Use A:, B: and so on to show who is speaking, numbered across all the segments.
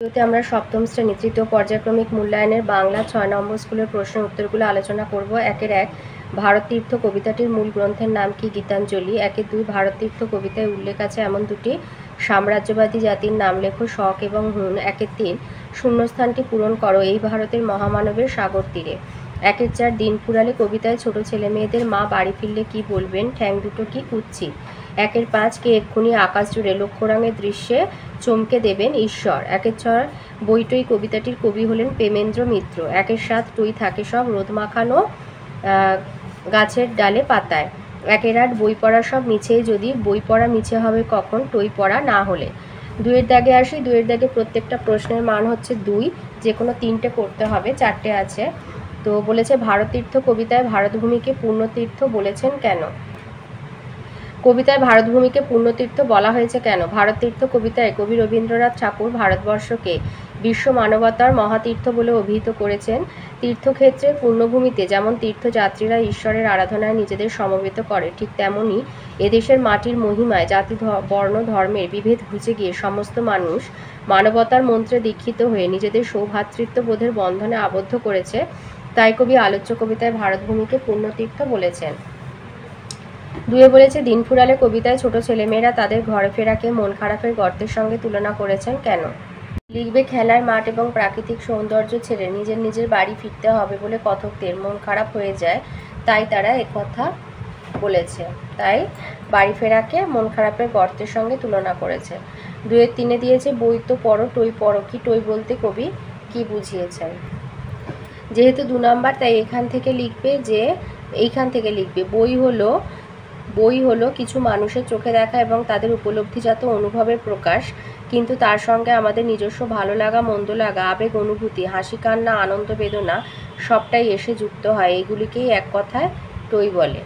A: ভিডিওতে আমরা সপ্তম শ্রেণী তৃতীয় পর্যায়ক্রমিক মূল্যায়নের বাংলা ৬ নম্বর স্কুলের প্রশ্নের উত্তরগুলো আলোচনা করব। ১ ভারত তীর্থ কবিতাটির মূল গ্রন্থের নাম কি? গীতাঞ্জলি। ২ ভারত তীর্থ কবিতায় উল্লেখ আছে এমন দুটি সাম্রাজ্যবাদী জাতির নাম লেখো, শক এবং হুন। ৩ শূন্যস্থানটি পূরণ করো। এই ভারতের মহামানবের সাগর তীরে। ৪ দিন ফুরালে কবিতায় ছোট ছেলে মেয়েদের মা বাড়ি ফিরলে কি বলবেন? ঠ্যাং দুটো কি কুচ্ছি। ৫ কে এক্ষুনি আকাশ জুড়ে লক্ষ্যরঙের দৃশ্যে চমকে দেবেন ঈশ্বর। ৬ বইটই কবিতাটির কবি হলেন প্রেমেন্দ্র মিত্র। ৭ টই থাকে সব রোদ মাখানো গাছের ডালে পাতায়। ৮ বই পড়া সব মিছেই যদি, বই পড়া মিছে হবে কখন? টই পড়া না হলে। ২-এর দাগে আসি। ২-এর দাগে প্রত্যেকটা প্রশ্নের মান হচ্ছে ২, যে কোনো ৩টে করতে হবে, 4টে আছে। তো বলেছে ভারতীর্থ কবিতায় ভারতভূমিকে পূর্ণতীর্থ বলেছেন কেন? কবিতায় ভারতভূমিকে পূর্ণতীর্থ বলা হয়েছে কেন? ভারততীর্থ কবিতায় কবি রবীন্দ্রনাথ ঠাকুর ভারতবর্ষকে বিশ্ব মানবতার মহাতীর্থ বলে অভিহিত করেছেন। তীর্থক্ষেত্রের পূর্ণভূমিতে যেমন তীর্থযাত্রীরা ঈশ্বরের আরাধনায় নিজেদের সমবেত করে, ঠিক তেমনি এদেশের মাটির মহিমায় জাতি বর্ণ ধর্মের বিভেদ ঘুচে গিয়ে সমস্ত মানুষ মানবতার মন্ত্রে দীক্ষিত হয়ে নিজেদের সৌভ্রাতৃত্ববোধের বন্ধনে আবদ্ধ করেছে। তাই কবি আলোচ্য কবিতায় ভারতভূমিকে পূর্ণতীর্থ বলেছেন। ২ বলেছে দিন ফুরালে কবিতায় ছোট ছেলেমেয়েরা তাদের ঘরে ফেরাকে মন খারাপের গর্তের সঙ্গে তুলনা করেছেন কেন? লিখবে খেলার মাঠ এবং প্রাকৃতিক সৌন্দর্য ছেড়ে নিজের নিজের বাড়ি ফিরতে হবে বলে কথকদের মন খারাপ হয়ে যায়, তাই তারা একথা বলেছে। তাই বাড়ি ফেরাকে মন খারাপের গর্তের সঙ্গে তুলনা করেছে। ২-3 দিয়েছে বই তো পড়ো, টই পড়ো কি? টই বলতে কবি কি বুঝিয়েছেন? যেহেতু ২ নাম্বার, তাই এইখান থেকে লিখবে বই হলো কিছু মানুষের চোখে দেখা এবং তাদের উপলব্ধিজাত অনুভবের প্রকাশ, কিন্তু তার সঙ্গে আমাদের নিজস্ব ভালো লাগা, মন্দ লাগা, আবেগ, অনুভূতি, হাসি, কান্না, আনন্দ, বেদনা সবটাই এসে যুক্ত হয়। এগুলিকেই এক কথায় টই বলে।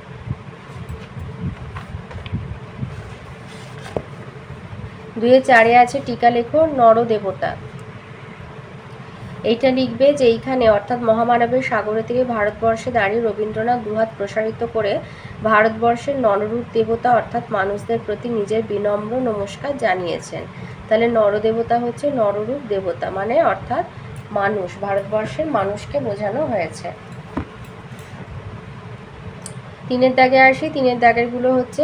A: ২-4 আছে টিকা লেখো নরদেবতা। এইটা লিখবে যে এইখানে অর্থাৎ মহামানবের সাগরের তীরে ভারতবর্ষে দাঁড়িয়ে রবীন্দ্রনাথ দুহাত প্রসারিত করে ভারতবর্ষের নররূপ দেবতা অর্থাৎ মানুষদের প্রতি নিজের বিনম্র নমস্কার জানিয়েছেন। তাহলে নরদেবতা হচ্ছে নররূপ দেবতা, মানে অর্থাৎ মানুষ, ভারতবর্ষের মানুষকে বোঝানো হয়েছে। 3-এর দাগে আসি। 3-এর দাগেরগুলো হচ্ছে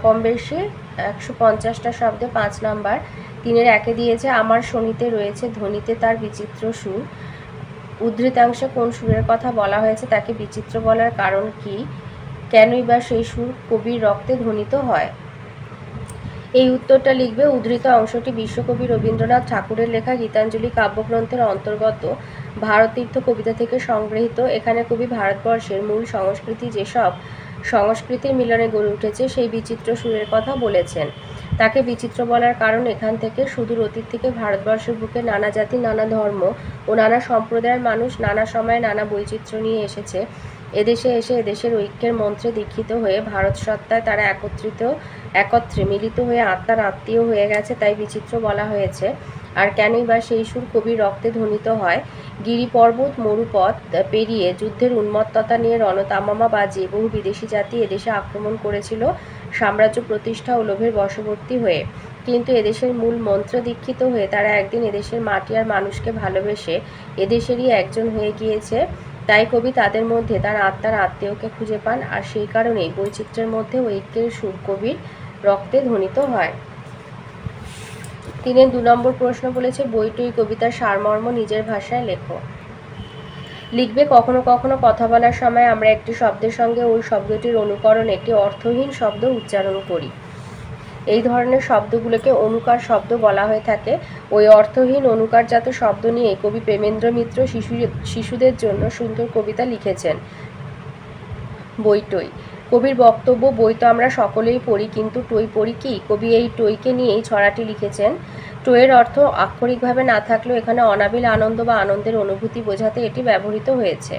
A: কম বেশি 150টা শব্দে 5 নাম্বার। 3-এর 1-এ দিয়েছে আমার শনিতে রয়েছে ধ্বনিতে তার বিচিত্র সুর। উদ্ধৃতাংশে কোন সুরের কথা বলা হয়েছে তাকে বিচিত্র বলার কারণ কি? কেনই বা সেই সুর কবির রক্তে ধ্বনিত হয়? এই উত্তরটা লিখবে। উদ্ধৃত অংশটি বিশ্বকবি রবীন্দ্রনাথ ঠাকুরের লেখা গীতাঞ্জলি কাব্যগ্রন্থের অন্তর্গত ভারতীর্থ কবিতা থেকে সংগৃহীত। এখানে কবি ভারতবর্ষের মূল সংস্কৃতি যেসব সংস্কৃতির মিলনে গড়ে উঠেছে সেই বিচিত্র সুরের কথা বলেছেন। তাকে বিচিত্র বলার কারণ এখান থেকে সুদূর অতীত থেকে ভারতবর্ষের বুকে নানা জাতি, নানা ধর্ম ও নানা সম্প্রদায়ের মানুষ নানা সময়ে নানা বৈচিত্র্য নিয়ে এসেছে। এদেশে এসে এদেশের ঐক্যের মন্ত্রে দীক্ষিত হয়ে ভারত সত্তায় তারা একত্রে মিলিত হয়ে আত্মার আত্মীয় হয়ে গেছে, তাই বিচিত্র বলা হয়েছে। আর কেনই বা সেই সুর কবির রক্তে ধ্বনিত হয়? গিরি পর্বত মরুপথ পেরিয়ে যুদ্ধের উন্মত্ততা নিয়ে রণতামামা বাজিয়ে বহু বিদেশি জাতি এদেশে আক্রমণ করেছিল সাম্রাজ্য প্রতিষ্ঠা ও লোভের বশবর্তী হয়ে, কিন্তু এদেশের মূল মন্ত্র দীক্ষিত হয়ে তারা একদিন এদেশের মাটি আর মানুষকে ভালোবেসে এদেশেরই একজন হয়ে গিয়েছে। তাই কবি তাদের মধ্যে তার আত্মার আত্মীয়কে খুঁজে পান, আর সেই কারণেই বৈচিত্র্যের মধ্যে ঐক্যের সুর কবির রক্তে ধ্বনিত হয়। 3-এর 2 নম্বর প্রশ্ন বলেছে বইটই কবিতার সারমর্ম নিজের ভাষায় লেখো। লিখবে কখনো কখনো কথা বলার সময় আমরা একটি শব্দের সঙ্গে ওই শব্দটির অনুকরণে একটি অর্থহীন শব্দ উচ্চারণ করি। এই ধরনের শব্দগুলোকে অনুকার শব্দ বলা হয়ে থাকে। ওই অর্থহীন অনুকারজাত শব্দ নিয়ে কবি প্রেমেন্দ্র মিত্র শিশুদের জন্য সুন্দর কবিতা লিখেছেন বইটই। কবির বক্তব্য, বই তো আমরা সকলেই পড়ি, কিন্তু টই পড়ি কি? কবি এই টইকে নিয়েই ছড়াটি লিখেছেন। টইয়ের অর্থ আক্ষরিকভাবে না থাকলেও এখানে অনাবিল আনন্দ বা আনন্দের অনুভূতি বোঝাতে এটি ব্যবহৃত হয়েছে।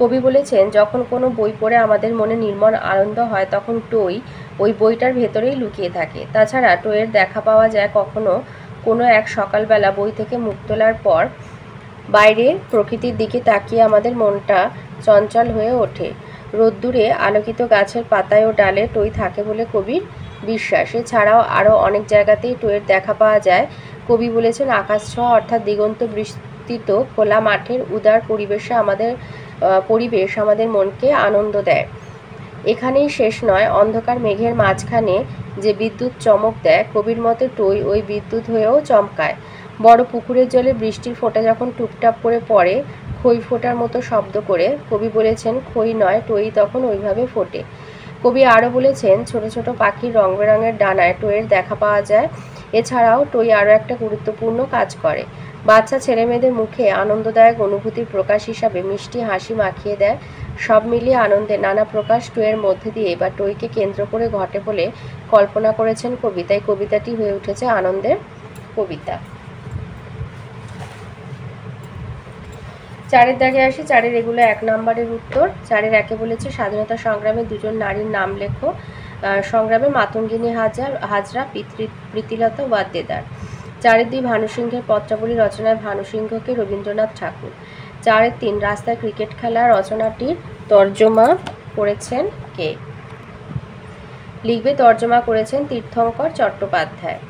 A: কবি বলেছেন যখন কোনো বই পড়ে আমাদের মনে নির্মল আনন্দ হয় তখন টই ওই বইটার ভেতরেই লুকিয়ে থাকে। তাছাড়া টইয়ের দেখা পাওয়া যায় কোনো এক সকালবেলা বই থেকে মুখ তোলার পর বাইরের প্রকৃতির দিকে তাকিয়ে আমাদের মনটা চঞ্চল হয়ে ওঠে। রোদ্দুরে আলোকিত গাছের পাতায় ও ডালে টই থাকে বলে কবির বিশ্বাস। এছাড়াও আরও অনেক জায়গাতেই টইয়ের দেখা পাওয়া যায়। কবি বলেছেন আকাশ ছোঁয়া অর্থাৎ দিগন্ত বিস্তৃত খোলা মাঠের উদার পরিবেশ আমাদের মনকে আনন্দ দেয়। এখানেই শেষ নয়, অন্ধকার মেঘের মাঝখানে যে বিদ্যুৎ চমক দেয়, কবির মতে টই ওই বিদ্যুৎ হয়েও চমকায়। বড় পুকুরের জলে বৃষ্টির ফোঁটা যখন টুপটাপ করে পড়ে খই ফোঁটার মতো শব্দ করে, কবি বলেছেন খই নয় টই তখন ওইভাবে ফোটে। কবি আরও বলেছেন ছোট ছোট পাখির রং বেরঙের ডানায় টইয়ের দেখা পাওয়া যায়। এছাড়াও টই আরও একটা গুরুত্বপূর্ণ কাজ করে, বাচ্চা ছেলেমেয়েদের মুখে আনন্দদায়ক অনুভূতির প্রকাশ হিসাবে মিষ্টি হাসি মাখিয়ে দেয়। সব মিলিয়ে আনন্দের নানা প্রকাশ টইয়ের মধ্যে দিয়ে বা টইকে কেন্দ্র করে ঘটে বলে কল্পনা করেছেন কবি। তাই কবিতাটি হয়ে উঠেছে আনন্দের কবিতা। 4-এর দাগে আসি। 4-এর এগুলো 1 নম্বরের উত্তর। 4-এর 1-এ বলেছে স্বাধীনতা সংগ্রামে দুজন নারীর নাম লেখো। সংগ্রামে মাতঙ্গিনী হাজরা, প্রীতিলতা ওয়াদ্দেদার। 4-এর 2 ভানুসিংহের পত্রাবলী রচনায় ভানুসিংহকে রবীন্দ্রনাথ ঠাকুর। 4-এর 3 রাস্তায় ক্রিকেট খেলা রচনাটির তর্জমা করেছেন কে? লিখবে তর্জমা করেছেন তীর্থঙ্কর চট্টোপাধ্যায়।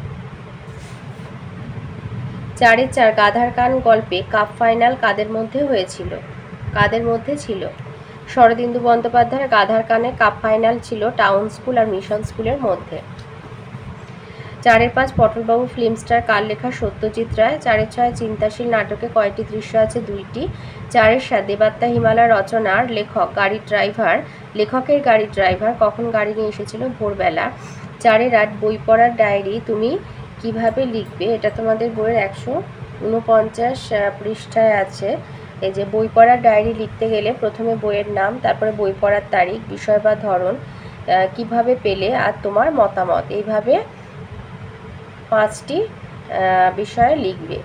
A: 4-এর 4 গাধার কান গল্পে কাপ ফাইনাল কাদের মধ্যে ছিল? শরদিন্দু বন্দ্যোপাধ্যায়ের গাধার কানে কাপ ফাইনাল ছিল টাউন স্কুল আর মিশন স্কুলের মধ্যে। 4-এর 5 পটলবাবু ফিল্ম স্টার কার লেখা? সত্যজিৎ রায়। 4-এর 6 চিন্তাশীল নাটকে কয়টি দৃশ্য আছে? 2টি। 4-এর 7 দেবাত্মা হিমালয় রচনার লেখকের গাড়ির ড্রাইভার কখন গাড়ি নিয়ে এসেছিল? ভোরবেলা। 4-এর 8 বই পড়ার ডায়েরি তুমি কিভাবে লিখবে? এটা তোমাদের বইয়ের 149 পৃষ্ঠায় আছে। এই যে বই পড়ার ডায়েরি লিখতে গেলে প্রথমে বইয়ের নাম, তারপরে বই পড়ার তারিখ, বিষয় বা ধরন, কিভাবে পেলে আর তোমার মতামত, এইভাবে 5টি বিষয়ে লিখবে।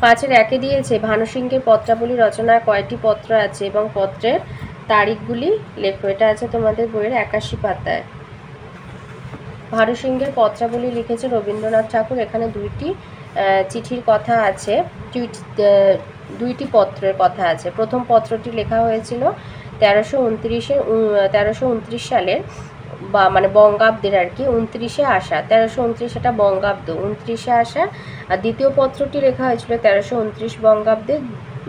A: 5-এর 1-এ দিয়েছে ভানুসিংহের পত্রাবলী রচনায় কয়টি পত্র আছে এবং পত্রের তারিখগুলি লেখো। এটা আছে তোমাদের বইয়ের 81 পাতায়। ভানুসিংহের পত্রাবলী লিখেছে রবীন্দ্রনাথ ঠাকুর। এখানে 2টি চিঠির কথা আছে, 2টি পত্রের কথা আছে। প্রথম পত্রটি লেখা হয়েছিল 1329 সালের মানে বঙ্গাব্দের আর কি, 29শে আষাঢ়। 1329 এটা বঙ্গাব্দ, 29শে আষাঢ়। আর দ্বিতীয় পত্রটি লেখা হয়েছিল 1329 বঙ্গাব্দে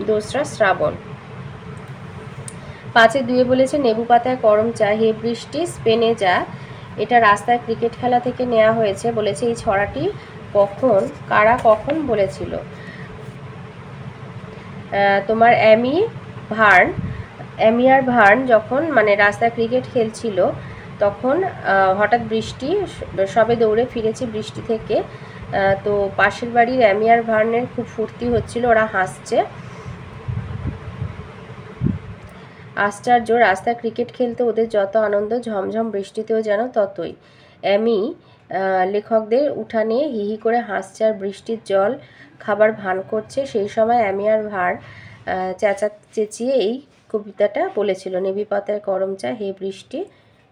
A: 2রা শ্রাবণ। 5-এর 2-এ বলেছে নেবু পাতায় করম চা, হে বৃষ্টি স্পেনে যা। এটা রাস্তায় ক্রিকেট খেলা থেকে নেওয়া হয়েছে। বলেছে এই ছড়াটি কারা কখন বলেছিল? তোমার অ্যামিয়ার ভার্ন যখন মানে রাস্তায় ক্রিকেট খেলছিল তখন হঠাৎ বৃষ্টি, সবে দৌড়ে ফিরেছি বৃষ্টি থেকে, তো পাশের বাড়ির অ্যামিয়ার ভার্নের খুব ফুর্তি হচ্ছিল, ওরা হাসছে। আশ্চর্য, রাস্তায় ক্রিকেট খেলতে ওদের যত আনন্দ, ঝমঝম বৃষ্টিতেও যেন ততই। অ্যামি লেখকদের উঠানে হিহি করে হাসছে আর বৃষ্টির জল খাবার ভান করছে। সেই সময় অ্যামিয়ার ভার চেঁচিয়ে এই কবিতাটা বলেছিল, নেবি পাতায় করম চা, হে বৃষ্টি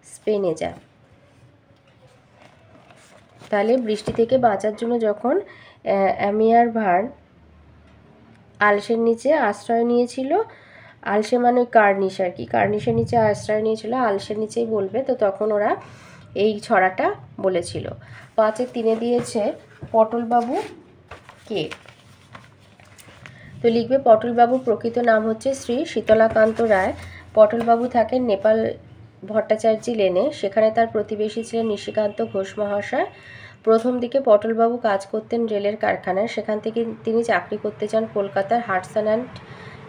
A: স্পেনে যা। তাহলে বৃষ্টি থেকে বাঁচার জন্য যখন অ্যামিয়ার ভার আলসের নিচে আশ্রয় নিয়েছিল, আলসে মানে কার্নিশ আর কি, কার্নিশের নিচে আশ্রয় নিয়েছিল, আলসের নিচেই বলবে, তো তখন ওরা এই ছড়াটা বলেছিল। 5-এর 3-এ দিয়েছে পটলবাবু কে? তো লিখবে পটলবাবুর প্রকৃত নাম হচ্ছে শ্রী শীতলাকান্ত রায়। পটলবাবু থাকেন নেপাল ভট্টাচার্যি লেনে, সেখানে তার প্রতিবেশী ছিলেন নিশিকান্ত ঘোষ মহাশয়। প্রথম দিকে পটলবাবু কাজ করতেন রেলের কারখানায়, সেখান থেকে তিনি চাকরি করতে যান কলকাতার হাডসন অ্যান্ড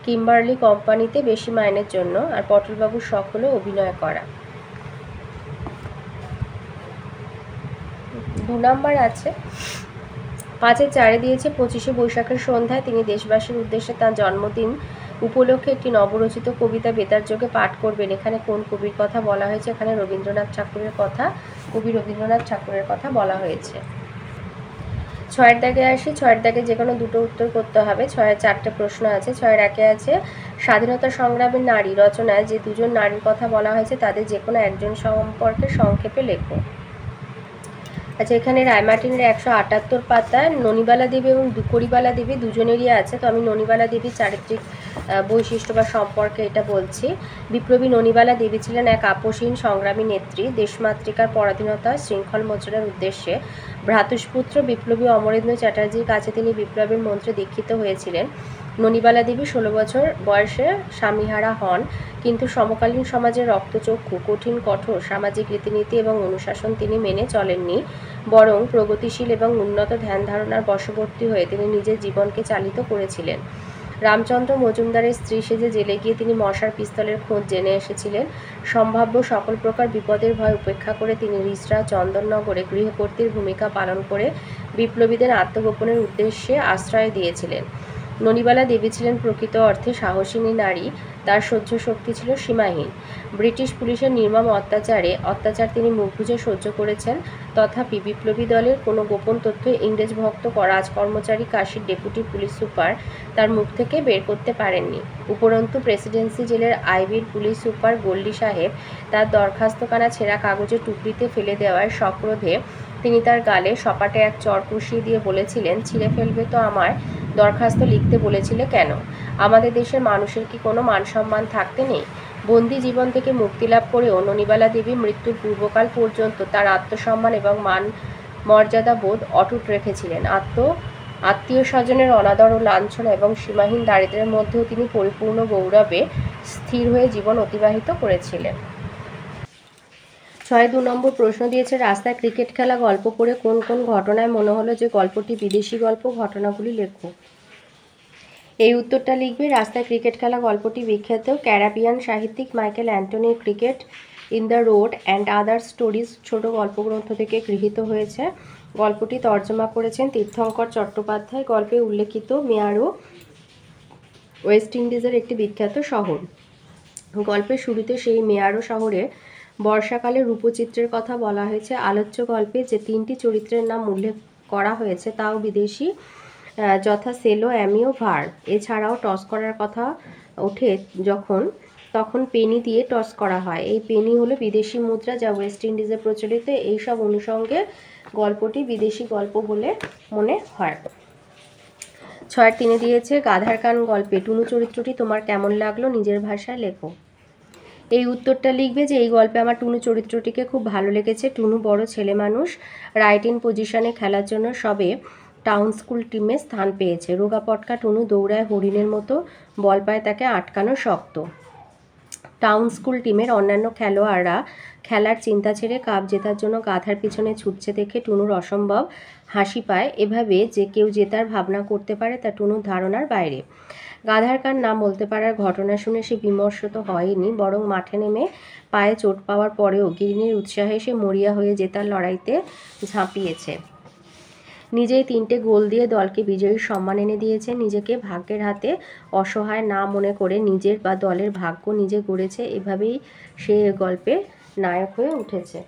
A: কিম্বারলি কোম্পানিতে বেশি মাইনের জন্য। আর পটলবাবুর শখ হলো অভিনয় করা। 2 নম্বর আছে। 5-এর 4-এ দিয়েছে 25শে বৈশাখের সন্ধ্যায় তিনি দেশবাসীর উদ্দেশ্যে তাঁর জন্মদিন উপলক্ষে একটি নবরচিত কবিতা বেতার যোগে পাঠ করবেন। এখানে কোন কবির কথা বলা হয়েছে? এখানে রবীন্দ্রনাথ ঠাকুরের কথা, কবি রবীন্দ্রনাথ ঠাকুরের কথা বলা হয়েছে। 6-এর দাগে আসি। 6-এর দাগে যে কোনো দুটো উত্তর করতে হবে। 6-এর 4টে প্রশ্ন আছে। 6-এর 1-এ আছে স্বাধীনতা সংগ্রামের নারী রচনায় যে দুজন নারীর কথা বলা হয়েছে তাদের যে কোনো একজন সম্পর্কে সংক্ষেপে লেখো। আচ্ছা, এখানে রায়মার্টিনের 178 পাতায় ননিবালা দেবী এবং করিবালা দেবী দুজনেরই আছে। তো আমি ননিবালা দেবীর চারিত্রিক বৈশিষ্ট্য বা সম্পর্কে এটা বলছি। বিপ্লবী ননিবালা দেবী ছিলেন এক আপোষহীন সংগ্রামী নেত্রী। দেশমাতৃকার পরাধীনতা শৃঙ্খল মোচনের উদ্দেশ্যে ভ্রাতুষ্পুত্র বিপ্লবী অমরেন্দ্র চ্যাটার্জির কাছে তিনি বিপ্লবের মন্ত্রে দীক্ষিত হয়েছিলেন। ননিবালা দেবী 16 বছর বয়সে স্বামীহারা হন, কিন্তু সমকালীন সমাজের রক্তচক্ষু কঠিন কঠোর সামাজিক রীতিনীতি এবং অনুশাসন তিনি মেনে চলেননি, বরং প্রগতিশীল এবং উন্নত ধ্যান ধারণার বশবর্তী হয়ে তিনি নিজের জীবনকে চালিত করেছিলেন। রামচন্দ্র মজুমদারের স্ত্রী সেজে জেলে গিয়ে তিনি মশার পিস্তলের খোঁজ জেনে এসেছিলেন। সম্ভাব্য সকল প্রকার বিপদের ভয় উপেক্ষা করে তিনি রিসরা চন্দননগরে গৃহকর্ত্রীর ভূমিকা পালন করে বিপ্লবীদের আত্মগোপনের উদ্দেশ্যে আশ্রয় দিয়েছিলেন। ননিবালা দেবী ছিলেন প্রকৃত অর্থে সাহসিনী নারী। তার সহ্য শক্তি ছিল সীমাহীন। ব্রিটিশ পুলিশের নির্মম অত্যাচার তিনি মুখ বুজে সহ্য করেছেন। তথাপি বিপ্লবী দলের কোনো গোপন তথ্য ইংরেজ ভক্ত রাজকর্মচারী কাশীর ডেপুটি পুলিশ সুপার তার মুখ থেকে বের করতে পারেননি। উপরন্তু প্রেসিডেন্সি জেলের আইবির পুলিশ সুপার গোল্ডি সাহেব তার দরখাস্তখানা ছেঁড়া কাগজের টুকরিতে ফেলে দেওয়ায় সক্রোধে তিনি তার গালে সপাটে এক চড় কষিয়ে দিয়ে বলেছিলেন, ছিঁড়ে ফেলবে তো আমায়, দরখাস্ত লিখতে বলেছিলে কেন? আমাদের দেশের মানুষের কি কোনো মান সম্মান থাকতে নেই? বন্দি জীবন থেকে মুক্তি লাভ করেও ননিবালা দেবী মৃত্যুর পূর্বকাল পর্যন্ত তার আত্মসম্মান এবং মান মর্যাদা বোধ অটুট রেখেছিলেন। আত্মীয় স্বজনের অনাদর ও লাঞ্ছনা এবং সীমাহীন দারিদ্র্যের মধ্যেও তিনি পরিপূর্ণ গৌরবে স্থির হয়ে জীবন অতিবাহিত করেছিলেন। 2 নম্বর প্রশ্ন দিয়েছে, রাস্তায় ক্রিকেট খেলা গল্প পড়ে কোন কোন ঘটনায় মনে হলো যে গল্পটি বিদেশি গল্প? ঘটনাগুলি লেখো। এই উত্তরটা লিখবে। রাস্তায় ক্রিকেট খেলা গল্পটি বিখ্যাত ক্যারাবিয়ান সাহিত্যিক মাইকেল অ্যান্টনির cricket in the road and other stories ছোট গল্পগ্রন্থ থেকে গৃহীত হয়েছে। গল্পটি তর্জমা করেছেন তীর্থঙ্কর চট্টোপাধ্যায়। গল্পে উল্লেখিত মেয়ারো ওয়েস্ট ইন্ডিজের একটি বিখ্যাত শহর। গল্পের শুরুতে সেই মেয়ারো শহরে বর্ষাকালে রূপচিত্রের কথা বলা হয়েছে। আলোচ্য গল্পে যে 3টি চরিত্রের নাম উল্লেখ করা হয়েছে তাও বিদেশি, যথা সেলো, অ্যামি ও ভার্ব। এছাড়াও টস করার কথা ওঠে তখন পেনি দিয়ে টস করা হয়। এই পেনি হলো বিদেশি মুদ্রা যা ওয়েস্ট ইন্ডিজে প্রচলিত। এইসব অনুষঙ্গে গল্পটি বিদেশি গল্প বলে মনে হয়। 6-3 দিয়েছে, গাধার কান গল্পে টুনু চরিত্রটি তোমার কেমন লাগলো? নিজের ভাষায় লেখো। এই উত্তরটা লিখবে যে এই গল্পে আমার টুনু চরিত্রটিকে খুব ভালো লেগেছে। টুনু বড় ছেলে মানুষ, রাইট ইন পজিশনে খেলার জন্য সবে টাউন স্কুল টিমে স্থান পেয়েছে। রোগা পটকা টুনু দৌড়ায় হরিণের মতো, বল পায় তাকে আটকানো শক্ত। টাউন স্কুল টিমের অন্যান্য খেলোয়াড়রা খেলার চিন্তা ছেড়ে কাপ জেতার জন্য গাধার পিছনে ছুটছে দেখে টুনুর অসম্ভব হাসি পায়। এভাবে যে কেউ জেতার ভাবনা করতে পারে তা টুনুর ধারণার বাইরে। গাধার কান নাম বলতে পারার ঘটনা শুনে সে বিমর্ষত হয়নি, বরং মাঠে নেমে পায়ে চোট পাওয়ার পরেও গিরনির উৎসাহে সে মরিয়া হয়ে জেতার লড়াইতে ঝাঁপিয়েছে। নিজেই 3টে গোল দিয়ে দলকে বিজয়ীর সম্মান এনে দিয়েছে। নিজেকে ভাগ্যের হাতে অসহায় না মনে করে নিজের বা দলের ভাগ্য নিজে গড়েছে। এভাবেই সে গল্পে নায়ক হয়ে উঠেছে।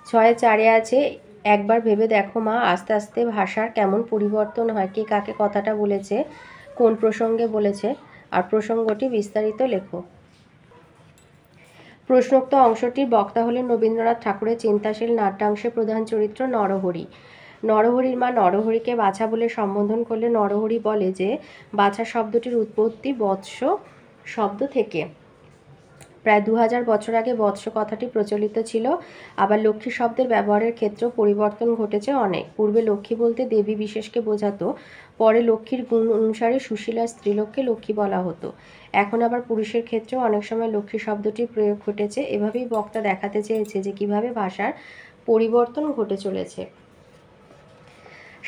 A: 6-4 আছে, একবার ভেবে দেখো মা, আস্তে আস্তে ভাষার কেমন পরিবর্তন হয়। কে কাকে কথাটা বলেছে, কোন প্রসঙ্গে বলেছে, আর প্রসঙ্গটি বিস্তারিত লেখো। প্রশ্নোক্ত অংশটির বক্তা হলেন রবীন্দ্রনাথ ঠাকুরের চিন্তাশীল নাট্যাংশে প্রধান চরিত্র নরহরি। নরহরির মা নরহরিকে বাছা বলে সম্বোধন করলে নরহরি বলে যে বাছা শব্দটির উৎপত্তি বৎস শব্দ থেকে। প্রায় 2000 বছর আগে বৎস কথাটি প্রচলিত ছিল। আবার লক্ষ্মী শব্দের ব্যবহারের ক্ষেত্রেও পরিবর্তন ঘটেছে অনেক। পূর্বে লক্ষ্মী বলতে দেবী বিশেষকে বোঝাতো, পরে লক্ষ্মীর গুণ অনুসারে সুশীলা স্ত্রীলোককে লক্ষ্মী বলা হতো। এখন আবার পুরুষের ক্ষেত্রেও অনেক সময় লক্ষ্মী শব্দটির প্রয়োগ ঘটেছে। এভাবেই বক্তা দেখাতে চেয়েছে যে কিভাবে ভাষার পরিবর্তন ঘটে চলেছে।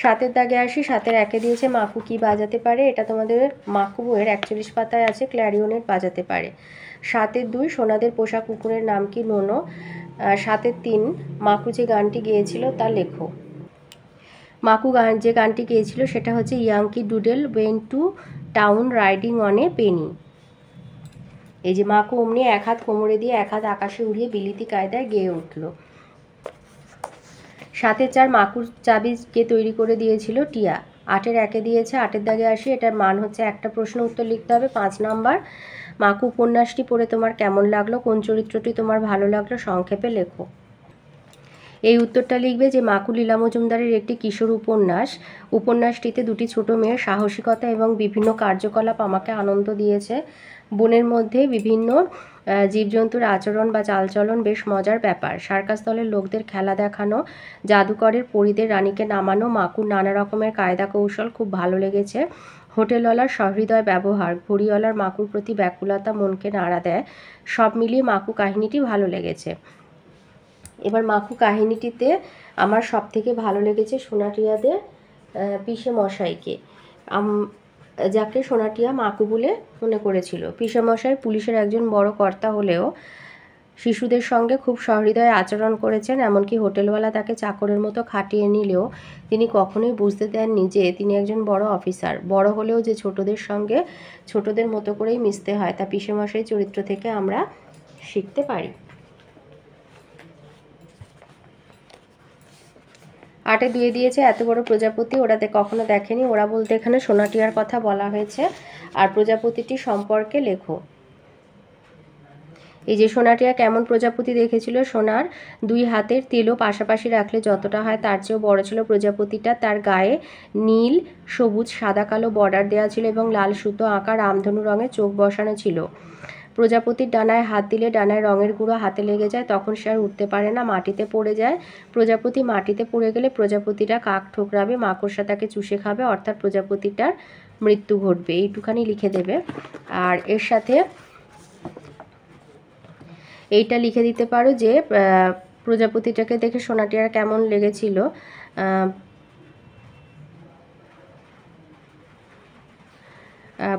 A: 7-এর দাগে আসি। 7-এর 1-এ দিয়েছে মাকু কি বাজাতে পারে? এটা তোমাদের মাকু বইয়ের 41 পাতায় আছে, ক্ল্যারিওনেট বাজাতে পারে। 7-এর 2 সোনাদের পোষা কুকুরের নাম কি? নোনো। 7-এর 3 মাকু যে গানটি গেয়েছিল তা লেখো। মাকু যে গানটি গেয়েছিল সেটা হচ্ছে Yankee Doodle went to town riding on a penny. এই যে মাকু অমনি এক হাত কোমরে দিয়ে এক হাত আকাশে উড়িয়ে বিলিতি কায়দায় গেয়ে উঠল। 7-এর 4 মাকুর চাবি কে তৈরি করে দিয়েছিল? টিয়া। 8-এর 1-এ দিয়েছে। 8-এর দাগে আসি, এটার মান হচ্ছে একটা প্রশ্ন উত্তর লিখতে হবে 5 নাম্বার। মাকু উপন্যাসটি পড়ে তোমার কেমন লাগলো? কোন চরিত্রটি তোমার ভালো লাগলো? সংক্ষেপে লেখো। এই উত্তরটা লিখবে যে মাকু লীলা মজুমদারের একটি কিশোর উপন্যাস। উপন্যাসটিতে দুটি ছোট মেয়ের সাহসিকতা এবং বিভিন্ন কার্যকলাপ আমাকে আনন্দ দিয়েছে। বনের মধ্যে বিভিন্ন জীবজন্তুর আচরণ বা চালচলন বেশ মজার ব্যাপার। সার্কাস দলের লোকদের খেলা দেখানো, জাদুকরের পরীদের রানীকে নামানো, মাকুর নানা রকমের কায়দা কৌশল খুব ভালো লেগেছে। হোটেলওয়ালার সহৃদয় ব্যবহার, ঘড়িওয়ালার মাকুর প্রতি ব্যাকুলতা মনকে নাড়া দেয়। সব মিলিয়ে মাকু কাহিনীটি ভালো লেগেছে। এবার মাকু কাহিনীটিতে আমার সবথেকে ভালো লেগেছে সোনাটিয়াদের পিসে মশাইকে, যাকে সোনাটিয়া মাকু বলে মনে করেছিল। পিসে মশাই পুলিশের একজন বড় কর্তা হলেও শিশুদের সঙ্গে খুব সহৃদয় আচরণ করেছেন। এমনকি হোটেলওয়ালা তাকে চাকরের মতো খাটিয়ে নিলেও তিনি কখনোই বুঝতে দেননি যে তিনি একজন বড় অফিসার। বড় হলেও যে ছোটদের সঙ্গে ছোটদের মতো করেই মিশতে হয় তা পিসে মশাই চরিত্র থেকে আমরা শিখতে পারি। 8-এ 2 দিয়েছে এত বড় প্রজাপতি ওরা কখনো দেখেনি। ওরা বলতে এখানে সোনাটিয়ার কথা বলা হয়েছে। আর প্রজাপতিটি সম্পর্কে লেখো। এই যে সোনাটিয়া কেমন প্রজাপতি দেখেছিল, সোনার 2 হাতের তেলও পাশাপাশি রাখলে যতটা হয় তার চেয়েও বড় ছিল প্রজাপতিটা। তার গায়ে নীল, সবুজ, সাদা কালো বর্ডার দেওয়া ছিল এবং লাল সুতো আঁকা রামধনু রঙের চোখ বসানো ছিল। প্রজাপতির ডানায় হাত দিলে ডানায় রঙের গুঁড়ো হাতে লেগে যায়, তখন সে আর উঠতে পারে না, মাটিতে পড়ে যায়। প্রজাপতি মাটিতে পড়ে গেলে প্রজাপতিটা কাক ঠোকরাবে, মাকড়সা তাকে চুষে খাবে, অর্থাৎ প্রজাপতিটার মৃত্যু ঘটবে। এইটুখানি লিখে দেবে। আর এর সাথে এইটা লিখে দিতে পারো যে প্রজাপতিটাকে দেখে সোনাটিয়ার কেমন লেগেছিল।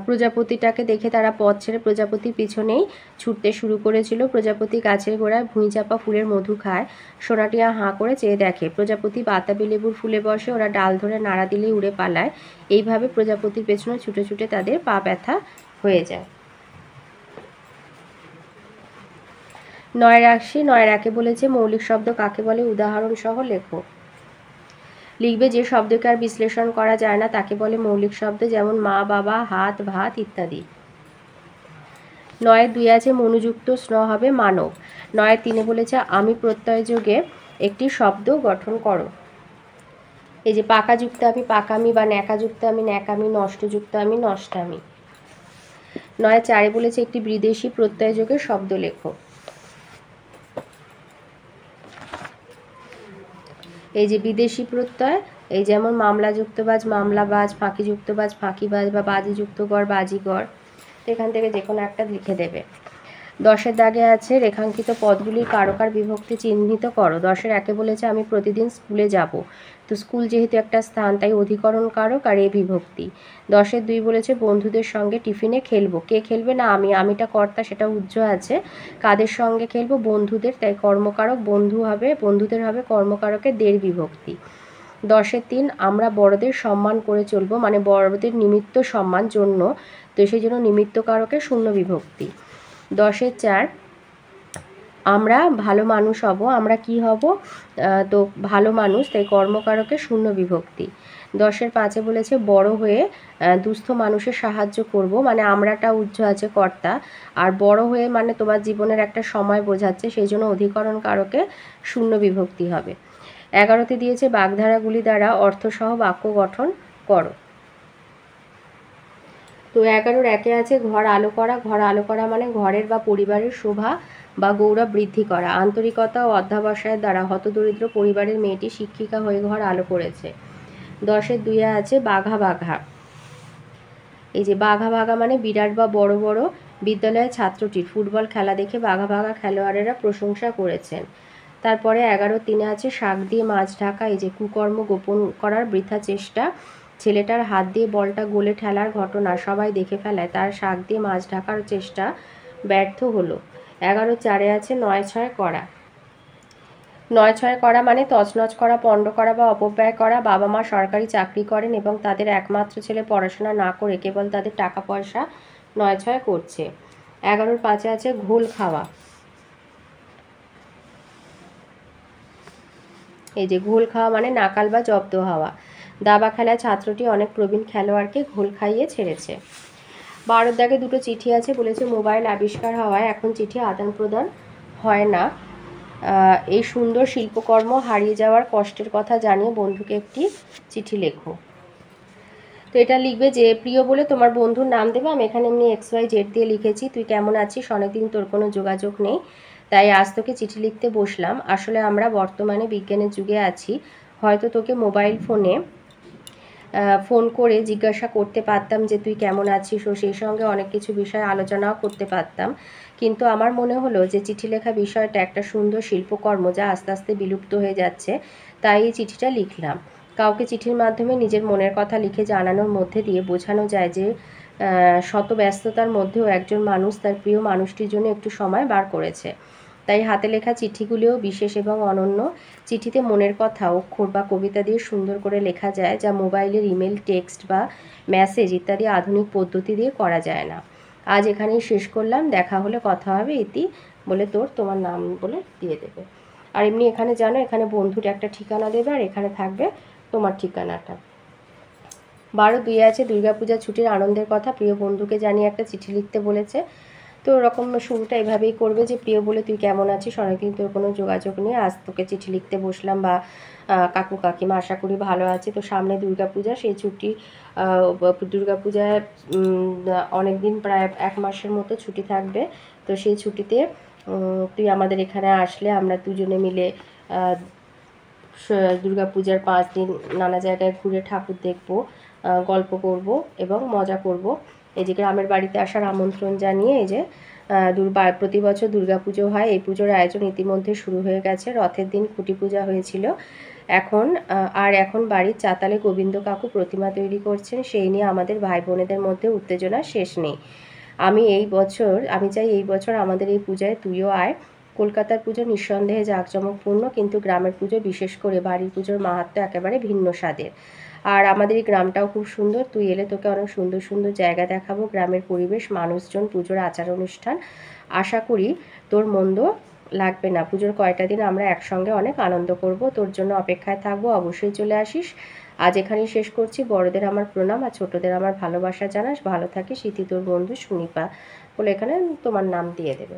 A: প্রজাপতিটাকে দেখে তারা পথ ছেড়ে প্রজাপতির পিছনেই ছুটতে শুরু করেছিল। প্রজাপতি গাছের গোড়ায় ভুঁই চাপা ফুলের মধু খায়। সোনাটিয়া হাঁ করে চেয়ে দেখে। প্রজাপতি বাতাবি লেবুর ফুলে বসে, ওরা ডাল ধরে নাড়া দিলেই উড়ে পালায়। এইভাবে প্রজাপতির পেছনে ছুটে ছুটে তাদের পা ব্যথা হয়ে যায়। 9-এর আসি। 9-এর 1-এ বলেছে মৌলিক শব্দ কাকে বলে, উদাহরণ সহ লেখো। লিখবে যে শব্দকে আর বিশ্লেষণ করা যায় না তাকে বলে মৌলিক শব্দ, যেমন মা, বাবা, হাত, ভাত ইত্যাদি। 9-এর 2 আছে মনুযুক্ত স্ন হবে মানব। 9-এর 3-এ বলেছে আমি প্রত্যয় যোগে একটি শব্দ গঠন করো। এই যে পাকাযুক্ত আমি পাকামি, বা ন্যাকাযুক্ত আমি ন্যাকামি, নষ্টযুক্ত আমি নষ্টামি। 9-এর 4-এ বলেছে একটি বিদেশি প্রত্যয় যোগে শব্দ লেখো। এই যে বিদেশি প্রত্যয়, এই যেমন মামলা যুক্তবাজ মামলাবাজ, ফাঁকি যুক্তবাজ ফাঁকিবাজ, বা বাজি যুক্তগড় বাজিগর। এখান থেকে যে কোনো একটা লিখে দেবে। 10-এর দাগে আছে রেখাঙ্কিত পদগুলির কারকার বিভক্তি চিহ্নিত করো। 10-এর 1-এ বলেছে আমি প্রতিদিন স্কুলে যাব। তো স্কুল যেহেতু একটা স্থান তাই অধিকরণ কারক আর এ বিভক্তি। 10-এর 2 বলেছে বন্ধুদের সঙ্গে টিফিনে খেলবো। কে খেলবে না আমি, আমিটা কর্তা সেটা উজ্জ্ব আছে। কাদের সঙ্গে খেলবো, বন্ধুদের, তাই কর্মকারক বন্ধু হবে, বন্ধুদের হবে কর্মকারকের দের বিভক্তি। 10-এর 3 আমরা বড়দের সম্মান করে চলবো, মানে বড়দের নিমিত্ত সম্মান জন্য, তো সেই জন্য নিমিত্ত কারকের শূন্য বিভক্তি। 10-এর 4 আমরা ভালো মানুষ হব, আমরা কি হব, তো ভালো মানুষ, তাই কর্মকারকের শূন্য বিভক্তি। 10-এর 5-এ বলেছে বড় হয়ে দুস্থ মানুষের সাহায্য করব, মানে আমরাটা উজ্জ্ব আছে কর্তা, আর বড় হয়ে মানে তোমার জীবনের একটা সময় বোঝাচ্ছে, সেই জন্য অধিকরণ কারকে শূন্য বিভক্তি হবে। 11-তে দিয়েছে বাগধারাগুলি দ্বারা অর্থসহ বাক্য গঠন করো। তো 11-এর 1-এ আছে ঘর আলো করা। ঘর আলো করা মানে ঘরের বা পরিবারের শোভা বা গৌরব বৃদ্ধি করা। আন্তরিকতা ও অধ্যাবসায়ের দ্বারা হতদরিদ্র পরিবারের মেয়েটি শিক্ষিকা হয়ে ঘর আলো করেছে। 10-এর 2-এ আছে বাঘা বাঘা। এই যে বাঘা বাঘা মানে বিরাট বা বড় বড় বিদ্যালয়ের ছাত্রটির ফুটবল খেলা দেখে বাঘা বাঘা খেলোয়াড়েরা প্রশংসা করেছেন। তারপরে 11-এর 3-এ আছে শাক দিয়ে মাছ ঢাকা। এই যে কুকর্ম গোপন করার বৃথা চেষ্টা, ছেলেটার হাত দিয়ে বলটা গোলে ঠেলার ঘটনা সবাই দেখে ফেলায়, তার শাক দিয়ে মাছ ঢাকার চেষ্টা ব্যর্থ হলো। 11-এর 4-এ আছে 9-6 করা। 9-6 করা মানে তছনছ করা, পণ্ড করা বা অপব্যয় করা। বাবা মা সরকারি চাকরি করেন এবং তাদের একমাত্র ছেলে পড়াশোনা না করে কেবল তাদের টাকা পয়সা 9-6 করছে। 11-এর 5-এ আছে ঘোল খাওয়া। এই যে ঘোল খাওয়া মানে নাকাল বা জব্দ হওয়া। দাবা খেলায় ছাত্রটি অনেক প্রবীণ খেলোয়াড়কে ঘোল খাইয়ে ছেড়েছে। 12-এর দাগে দুটো চিঠি আছে, বলেছে মোবাইল আবিষ্কার হওয়ায় এখন চিঠি আদান প্রদান হয় না। এই সুন্দর শিল্পকর্ম হারিয়ে যাওয়ার কষ্টের কথা জানিয়ে বন্ধুকে একটি চিঠি লেখো। তো এটা লিখবে যে প্রিয় বলে তোমার বন্ধুর নাম দেবে। আমি এখানে এমনি XYZ দিয়ে লিখেছি। তুই কেমন আছিস? অনেকদিন তোর কোনো যোগাযোগ নেই, তাই আজ তোকে চিঠি লিখতে বসলাম। আসলে আমরা বর্তমানে বিজ্ঞানের যুগে আছি, হয়তো তোকে মোবাইল ফোনে ফোন করে জিজ্ঞাসা করতে পারতাম যে তুই কেমন আছিস, ও সেই সঙ্গে অনেক কিছু বিষয় আলোচনাও করতে পারতাম, কিন্তু আমার মনে হলো যে চিঠি লেখা বিষয়টা একটা সুন্দর শিল্পকর্ম যা আস্তে আস্তে বিলুপ্ত হয়ে যাচ্ছে, তাই এই চিঠিটা লিখলাম। কাউকে চিঠির মাধ্যমে নিজের মনের কথা লিখে জানানোর মধ্যে দিয়ে বোঝানো যায় যে শত ব্যস্ততার মধ্যেও একজন মানুষ তার প্রিয় মানুষটির জন্য একটু সময় বার করেছে। তাই হাতে লেখা চিঠিগুলিও বিশেষ এবং অনন্য। চিঠিতে মনের কথা অক্ষর বা কবিতা দিয়ে সুন্দর করে লেখা যায়, যা মোবাইলের ইমেল, টেক্সট বা মেসেজ ইত্যাদি আধুনিক পদ্ধতি দিয়ে করা যায় না। আজ এখানেই শেষ করলাম, দেখা হলে কথা হবে। ইতি বলে তোমার নাম বলে দিয়ে দেবে। আর এমনি এখানে জানো, এখানে বন্ধুর একটা ঠিকানা দেবে, আর এখানে থাকবে তোমার ঠিকানাটা। 12/2 আছে দুর্গাপূজা ছুটির আনন্দের কথা, প্রিয় বন্ধুকে জানিয়ে একটা চিঠি লিখতে বলেছে। তো ওরকম শুরুটা এভাবেই করবে যে প্রিয় বলে তুই কেমন আছিস, অনেকদিন তোর কোনো যোগাযোগ নেই, আজ তোকে চিঠি লিখতে বসলাম, বা কাকু কাকিমা আশা করি ভালো আছে। তো সামনে দুর্গাপূজা, সেই ছুটি দুর্গাপূজায় অনেক দিন, প্রায় 1 মাসের মতো ছুটি থাকবে। তো সেই ছুটিতে তুই আমাদের এখানে আসলে আমরা দুজনে মিলে দুর্গাপূজার 5 দিন নানা জায়গায় ঘুরে ঠাকুর দেখব, গল্প করব এবং মজা করব। এই যে গ্রামের বাড়িতে আসার আমন্ত্রণ জানিয়ে এই যে প্রতি বছর দুর্গাপুজো হয়। এই পুজোর আয়োজন ইতিমধ্যে শুরু হয়ে গেছে। রথের দিন খুঁটি পূজা হয়েছিল। এখন বাড়ির চাতালে গোবিন্দ কাকু প্রতিমা তৈরি করছেন। সেই নিয়ে আমাদের ভাই বোনেদের মধ্যে উত্তেজনা শেষ নেই। আমি চাই এই বছর আমাদের এই পূজায় তুইও আয়। কলকাতার পুজো নিঃসন্দেহে জাঁকজমকপূর্ণ, কিন্তু গ্রামের পুজো, বিশেষ করে বাড়ির পুজোর মাহাত্ম্য একেবারে ভিন্ন স্বাদের। আর আমাদের এই গ্রামটাও খুব সুন্দর, তুই এলে তোকে অনেক সুন্দর সুন্দর জায়গা দেখাবো, গ্রামের পরিবেশ, মানুষজন, পুজোর আচার অনুষ্ঠান। আশা করি তোর মন্দ লাগবে না। পুজোর কয়টা দিন আমরা একসঙ্গে অনেক আনন্দ করব। তোর জন্য অপেক্ষায় থাকবো, অবশ্যই চলে আসিস। আজ এখানেই শেষ করছি। বড়দের আমার প্রণাম, আর ছোটদের আমার ভালোবাসা জানাস। ভালো থাকিস। ইতি তোর বন্ধু সুনিপা বলে এখানে তোমার নাম দিয়ে দেবে।